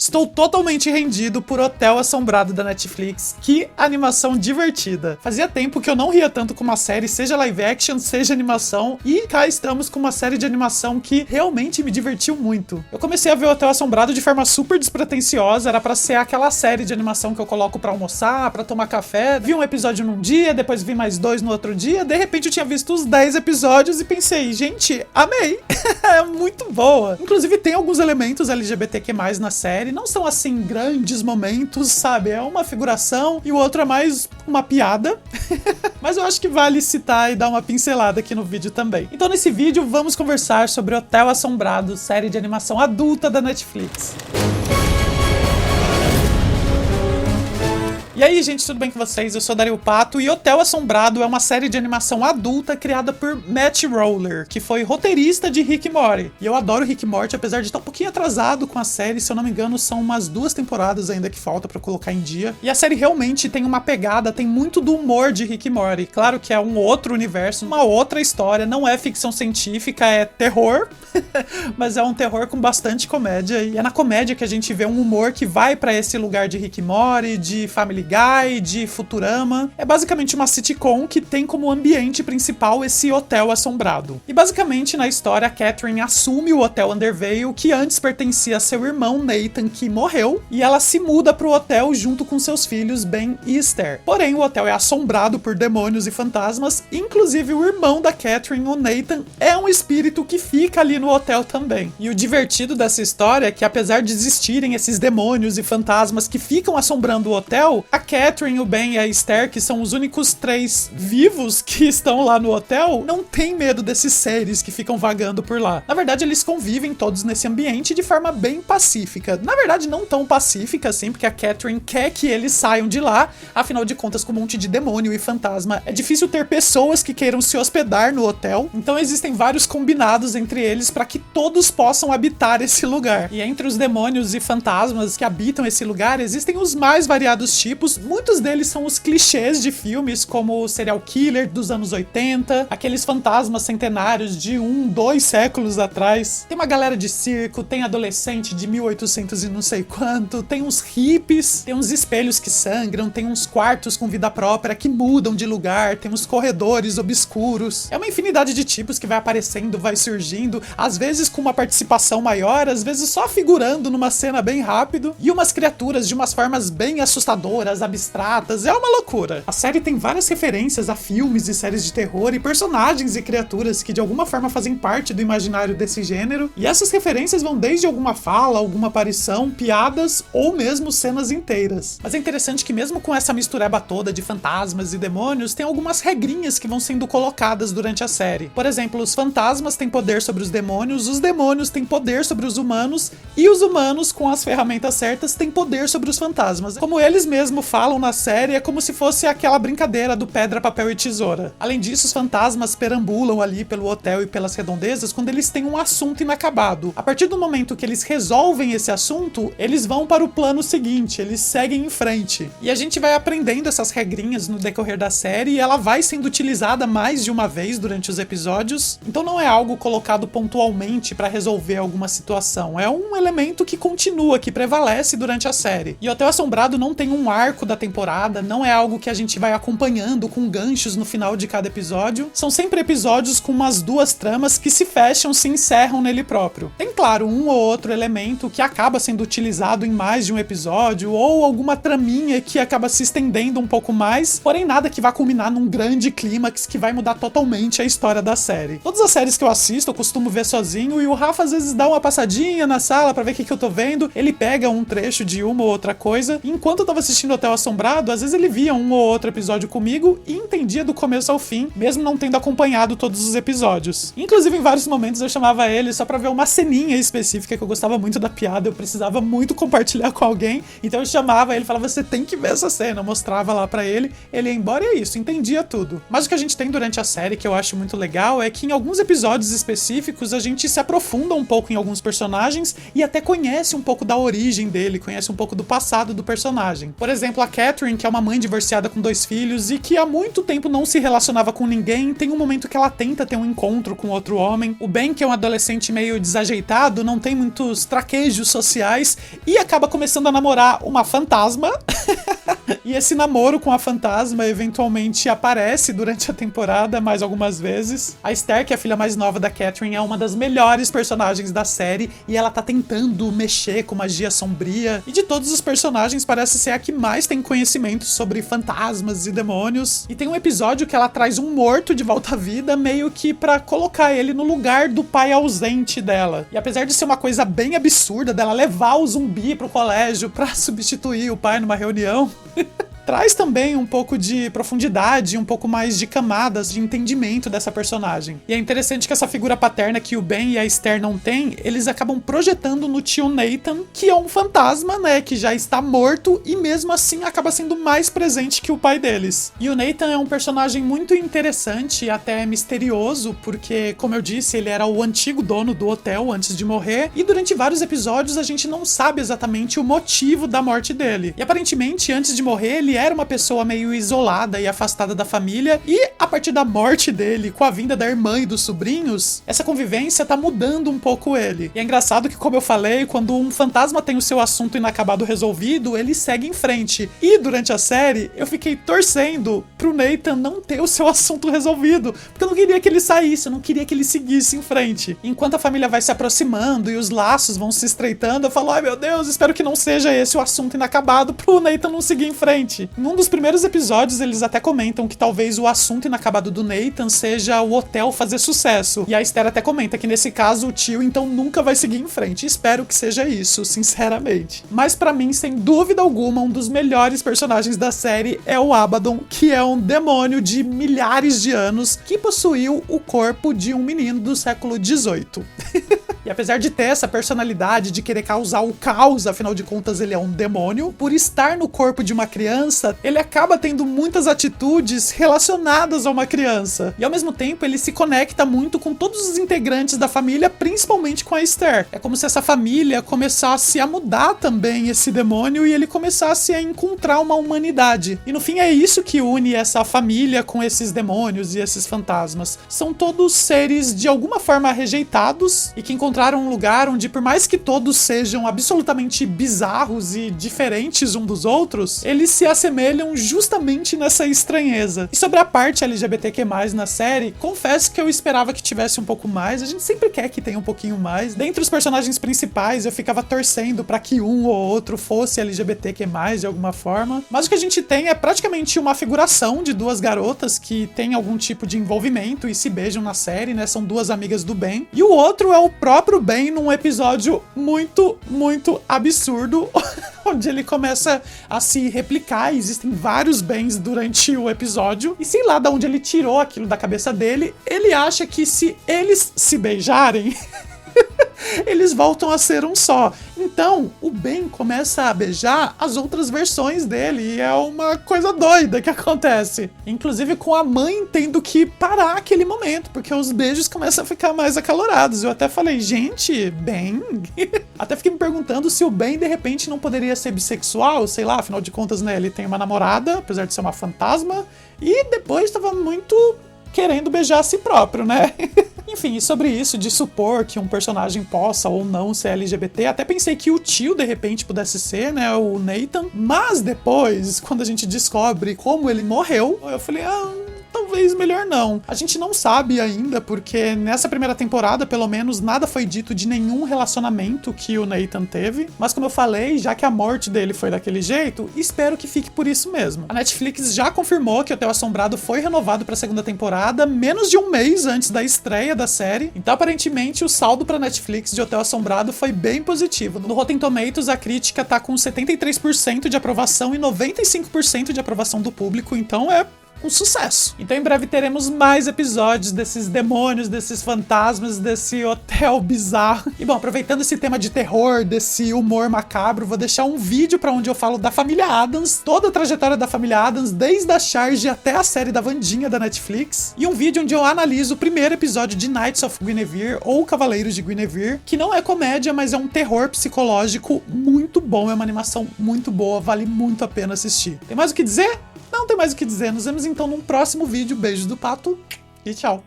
Estou totalmente rendido por Hotel Assombrado da Netflix. Que animação divertida. Fazia tempo que eu não ria tanto com uma série, seja live action, seja animação, e cá estamos com uma série de animação que realmente me divertiu muito. Eu comecei a ver o Hotel Assombrado de forma super despretensiosa, era pra ser aquela série de animação que eu coloco pra almoçar, pra tomar café, vi um episódio num dia, depois vi mais 2 no outro dia, de repente eu tinha visto os 10 episódios e pensei, gente, amei. É muito boa. Inclusive tem alguns elementos LGBTQ+, na série, não são assim grandes momentos, sabe? É uma figuração e o outro é mais uma piada. Mas eu acho que vale citar e dar uma pincelada aqui no vídeo também. Então nesse vídeo vamos conversar sobre Hotel Assombrado, série de animação adulta da Netflix. E aí, gente, tudo bem com vocês? Eu sou Dario Pato e Hotel Assombrado é uma série de animação adulta criada por Matt Roller, que foi roteirista de Rick e Morty. E eu adoro Rick e Morty, apesar de estar um pouquinho atrasado com a série, se eu não me engano, são umas 2 temporadas ainda que falta pra colocar em dia. E a série realmente tem uma pegada, tem muito do humor de Rick e Morty. Claro que é um outro universo, uma outra história, não é ficção científica, é terror, mas é um terror com bastante comédia. E é na comédia que a gente vê um humor que vai pra esse lugar de Rick e Morty, de Family Guy, de Futurama. É basicamente uma sitcom que tem como ambiente principal esse hotel assombrado. E basicamente na história a Catherine assume o Hotel Undervale, que antes pertencia a seu irmão Nathan, que morreu, e ela se muda pro hotel junto com seus filhos Ben e Esther. Porém o hotel é assombrado por demônios e fantasmas, inclusive o irmão da Catherine, o Nathan, é um espírito que fica ali no hotel também. E o divertido dessa história é que apesar de existirem esses demônios e fantasmas que ficam assombrando o hotel, a Catherine, o Ben e a Esther, que são os únicos 3 vivos que estão lá no hotel, não tem medo desses seres que ficam vagando por lá. Na verdade, eles convivem todos nesse ambiente de forma bem pacífica. Na verdade, não tão pacífica assim, porque a Catherine quer que eles saiam de lá. Afinal de contas, com um monte de demônio e fantasma, é difícil ter pessoas que queiram se hospedar no hotel. Então existem vários combinados entre eles para que todos possam habitar esse lugar. E entre os demônios e fantasmas que habitam esse lugar, existem os mais variados tipos. Muitos deles são os clichês de filmes, como o serial killer dos anos 80, aqueles fantasmas centenários de 2 séculos atrás. Tem uma galera de circo, tem adolescente de 1800 e não sei quanto, tem uns hippies, tem uns espelhos que sangram, tem uns quartos com vida própria que mudam de lugar, tem uns corredores obscuros. É uma infinidade de tipos que vai aparecendo, vai surgindo, às vezes com uma participação maior, às vezes só figurando numa cena bem rápido, e umas criaturas de umas formas bem assustadoras, abstratas, é uma loucura. A série tem várias referências a filmes e séries de terror e personagens e criaturas que de alguma forma fazem parte do imaginário desse gênero, e essas referências vão desde alguma fala, alguma aparição, piadas ou mesmo cenas inteiras. Mas é interessante que mesmo com essa mistureba toda de fantasmas e demônios, tem algumas regrinhas que vão sendo colocadas durante a série. Por exemplo, os fantasmas têm poder sobre os demônios têm poder sobre os humanos, e os humanos, com as ferramentas certas, têm poder sobre os fantasmas. Como eles mesmos falam na série, é como se fosse aquela brincadeira do pedra, papel e tesoura. Além disso, os fantasmas perambulam ali pelo hotel e pelas redondezas quando eles têm um assunto inacabado. A partir do momento que eles resolvem esse assunto, eles vão para o plano seguinte, eles seguem em frente. E a gente vai aprendendo essas regrinhas no decorrer da série, e ela vai sendo utilizada mais de uma vez durante os episódios. Então não é algo colocado pontualmente para resolver alguma situação, é um elemento que continua, que prevalece durante a série. E o Hotel Assombrado não tem um arco da temporada, não é algo que a gente vai acompanhando com ganchos no final de cada episódio. São sempre episódios com umas 2 tramas que se fecham, se encerram nele próprio. Tem, claro, um ou outro elemento que acaba sendo utilizado em mais de um episódio, ou alguma traminha que acaba se estendendo um pouco mais, porém nada que vá culminar num grande clímax que vai mudar totalmente a história da série. Todas as séries que eu assisto, eu costumo ver sozinho, e o Rafa às vezes dá uma passadinha na sala pra ver o que eu tô vendo, ele pega um trecho de uma ou outra coisa, e enquanto eu tava assistindo Hotel Assombrado, às vezes ele via um ou outro episódio comigo e entendia do começo ao fim, mesmo não tendo acompanhado todos os episódios. Inclusive, em vários momentos eu chamava ele só pra ver uma ceninha específica que eu gostava muito da piada, eu precisava muito compartilhar com alguém, então eu chamava ele e falava, você tem que ver essa cena, eu mostrava lá pra ele, ele ia embora e é isso, entendia tudo. Mas o que a gente tem durante a série, que eu acho muito legal, é que em alguns episódios específicos a gente se aprofunda um pouco em alguns personagens e até conhece um pouco da origem dele, conhece um pouco do passado do personagem. Por exemplo, exemplo, a Catherine, que é uma mãe divorciada com 2 filhos e que há muito tempo não se relacionava com ninguém, tem um momento que ela tenta ter um encontro com outro homem. O Ben, que é um adolescente meio desajeitado, não tem muitos traquejos sociais e acaba começando a namorar uma fantasma. E esse namoro com a fantasma eventualmente aparece durante a temporada mais algumas vezes. A Esther, que é a filha mais nova da Catherine, é uma das melhores personagens da série e ela tá tentando mexer com magia sombria. E de todos os personagens, parece ser a que mais tem conhecimento sobre fantasmas e demônios. E tem um episódio que ela traz um morto de volta à vida, meio que pra colocar ele no lugar do pai ausente dela. E apesar de ser uma coisa bem absurda dela levar o zumbi pro colégio pra substituir o pai numa reunião, traz também um pouco de profundidade, um pouco mais de camadas de entendimento dessa personagem. E é interessante que essa figura paterna que o Ben e a Esther não têm, eles acabam projetando no tio Nathan, que é um fantasma, né, que já está morto e mesmo assim acaba sendo mais presente que o pai deles. E o Nathan é um personagem muito interessante e até misterioso, porque, como eu disse, ele era o antigo dono do hotel antes de morrer, e durante vários episódios a gente não sabe exatamente o motivo da morte dele. E aparentemente, antes de morrer, ele era uma pessoa meio isolada e afastada da família, e a partir da morte dele, com a vinda da irmã e dos sobrinhos, essa convivência tá mudando um pouco ele. E é engraçado que, como eu falei, quando um fantasma tem o seu assunto inacabado resolvido, ele segue em frente. E durante a série, eu fiquei torcendo pro Nathan não ter o seu assunto resolvido, porque eu não queria que ele saísse, eu não queria que ele seguisse em frente. Enquanto a família vai se aproximando e os laços vão se estreitando, eu falo, ai meu Deus, espero que não seja esse o assunto inacabado pro Nathan não seguir em frente. Num dos primeiros episódios, eles até comentam que talvez o assunto inacabado do Nathan seja o hotel fazer sucesso. E a Esther até comenta que nesse caso o tio então nunca vai seguir em frente. Espero que seja isso, sinceramente. Mas pra mim, sem dúvida alguma, um dos melhores personagens da série é o Abaddon, que é um demônio de milhares de anos que possuiu o corpo de um menino do século XVIII. E apesar de ter essa personalidade de querer causar o caos, afinal de contas ele é um demônio, por estar no corpo de uma criança, ele acaba tendo muitas atitudes relacionadas a uma criança. E ao mesmo tempo ele se conecta muito com todos os integrantes da família, principalmente com a Esther. É como se essa família começasse a mudar também esse demônio e ele começasse a encontrar uma humanidade. E no fim é isso que une essa família com esses demônios e esses fantasmas. São todos seres de alguma forma rejeitados e que encontraram um lugar onde, por mais que todos sejam absolutamente bizarros e diferentes um dos outros, eles se assemelham justamente nessa estranheza. E sobre a parte LGBTQ+, na série, confesso que eu esperava que tivesse um pouco mais. A gente sempre quer que tenha um pouquinho mais. Dentre os personagens principais, eu ficava torcendo pra que um ou outro fosse LGBTQ+, de alguma forma. Mas o que a gente tem é praticamente uma figuração de 2 garotas que têm algum tipo de envolvimento e se beijam na série, né? São 2 amigas do Ben. E o outro é o próprio Ben num episódio muito, muito absurdo, onde ele começa a se replicar. Existem vários Bens durante o episódio, e sei lá de onde ele tirou aquilo da cabeça dele. Ele acha que se eles se beijarem eles voltam a ser um só. Então, o Ben começa a beijar as outras versões dele, e é uma coisa doida que acontece. Inclusive com a mãe tendo que parar aquele momento, porque os beijos começam a ficar mais acalorados. Eu até falei, gente, Ben? Até fiquei me perguntando se o Ben, de repente, não poderia ser bissexual, sei lá, afinal de contas, né, ele tem uma namorada, apesar de ser uma fantasma, e depois estava muito querendo beijar a si próprio, né? Enfim, e sobre isso de supor que um personagem possa ou não ser LGBT, até pensei que o tio de repente pudesse ser, né, o Nathan, mas depois, quando a gente descobre como ele morreu, eu falei, talvez melhor não. A gente não sabe ainda, porque nessa primeira temporada, pelo menos, nada foi dito de nenhum relacionamento que o Nathan teve. Mas como eu falei, já que a morte dele foi daquele jeito, espero que fique por isso mesmo. A Netflix já confirmou que Hotel Assombrado foi renovado pra segunda temporada, menos de um mês antes da estreia da série. Então, aparentemente, o saldo pra Netflix de Hotel Assombrado foi bem positivo. No Rotten Tomatoes, a crítica tá com 73% de aprovação e 95% de aprovação do público, então é um sucesso. Então em breve teremos mais episódios desses demônios, desses fantasmas, desse hotel bizarro. E bom, aproveitando esse tema de terror, desse humor macabro, vou deixar um vídeo pra onde eu falo da família Addams, toda a trajetória da família Addams, desde a Charge até a série da Wandinha da Netflix. E um vídeo onde eu analiso o primeiro episódio de Knights of Guinevere, ou Cavaleiros de Guinevere, que não é comédia, mas é um terror psicológico muito bom, é uma animação muito boa, vale muito a pena assistir. Tem mais o que dizer? Não tem mais o que dizer. Nos vemos então num próximo vídeo. Beijos do Pato e tchau.